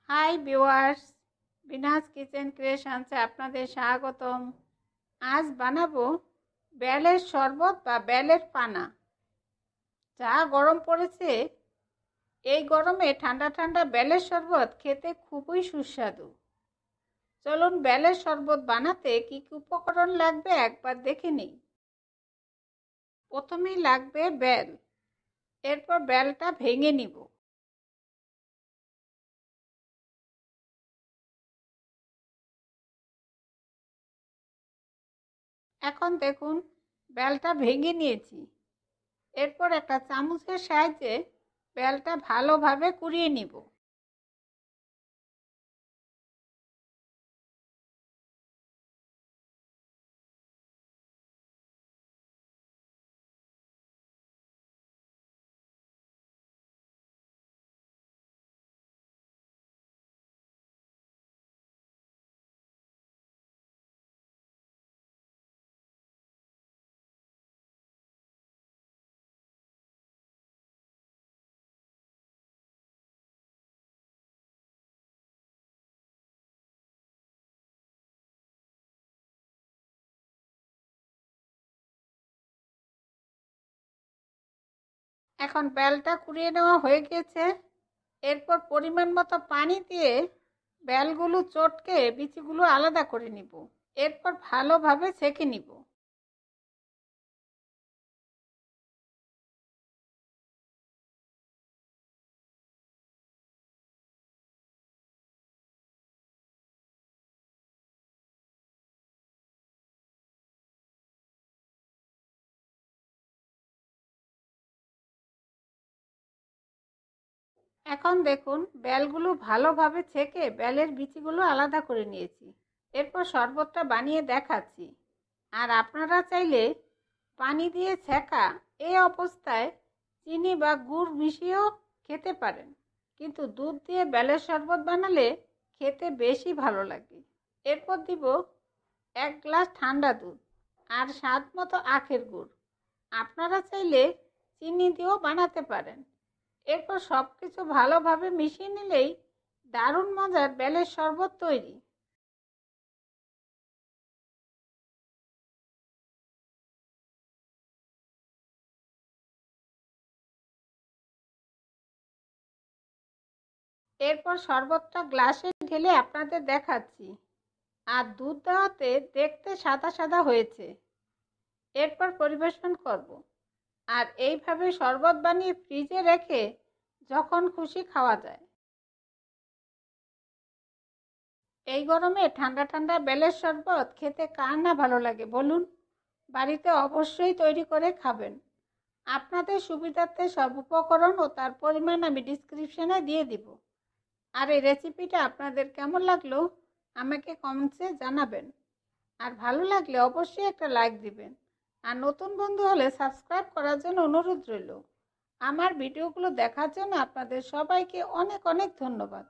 Hi viewers, বিনাজ kitchen ক্রিয়েশনসে আপনাদের স্বাগতম। আজ বানাবো বেলের শরবত বা বেলের পানা। যা গরম পড়েছে, এই গরমে ঠান্ডা ঠান্ডা বেলের শরবত খেতে খুবই সুস্বাদু। চলুন বেলের শরবত বানাতে কি কি উপকরণ লাগবে একবার দেখে নিই। প্রথমেই লাগবে বেল, এরপর বেলটা ভেঙে নিব। এখন দেখুন বেলটা ভেঙে নিয়েছি। এরপর একটা চামচের সাহায্যে বেলটা ভালোভাবে কুড়িয়ে নিব। এখন বেলটা কুড়িয়ে নেওয়া হয়ে গেছে। এরপর পরিমাণ মতো পানি দিয়ে বেলগুলো চটকে বিচিগুলো আলাদা করে নিব। এরপর ভালোভাবে ছেঁকে নিব। এখন দেখুন বেলগুলো ভালোভাবে ছেঁকে বেলের বিচিগুলো আলাদা করে নিয়েছি। এরপর শরবতটা বানিয়ে দেখাচ্ছি। আর আপনারা চাইলে পানি দিয়ে ছেঁকা এই অবস্থায় চিনি বা গুড় মিশিয়েও খেতে পারেন, কিন্তু দুধ দিয়ে বেলের শরবত বানালে খেতে বেশি ভালো লাগে। এরপর দিব 1 গ্লাস ঠান্ডা দুধ আর স্বাদ মতো আখের গুড়। আপনারা চাইলে চিনি দিয়েও বানাতে পারেন। এরপর সব কিছু ভালোভাবে মিশিয়ে নিলেই দারুণ মজার বেলের শরবত তৈরি। এরপর শরবতটা গ্লাসে ঢেলে আপনাদের দেখাচ্ছি। আর দুধ দেওয়াতে দেখতে সাদা সাদা হয়েছে। এরপর পরিবেশন করব। আর এইভাবে শরবত বানিয়ে ফ্রিজে রেখে যখন খুশি খাওয়া যায়। এই গরমে ঠান্ডা ঠান্ডা বেলের শরবত খেতে কার না ভালো লাগে বলুন। বাড়িতে অবশ্যই তৈরি করে খাবেন। আপনাদের সুবিধার্থে সব উপকরণ ও তার পরিমাণ আমি ডিসক্রিপশনে দিয়ে দিব। আর এই রেসিপিটা আপনাদের কেমন লাগলো আমাকে কমেন্টসে জানাবেন। আর ভালো লাগলে অবশ্যই একটা লাইক দিবেন। আর নতুন বন্ধু হলে সাবস্ক্রাইব করার জন্য অনুরোধ রইল। আমার ভিডিওগুলো দেখার জন্য আপনাদের সবাইকে অনেক অনেক ধন্যবাদ।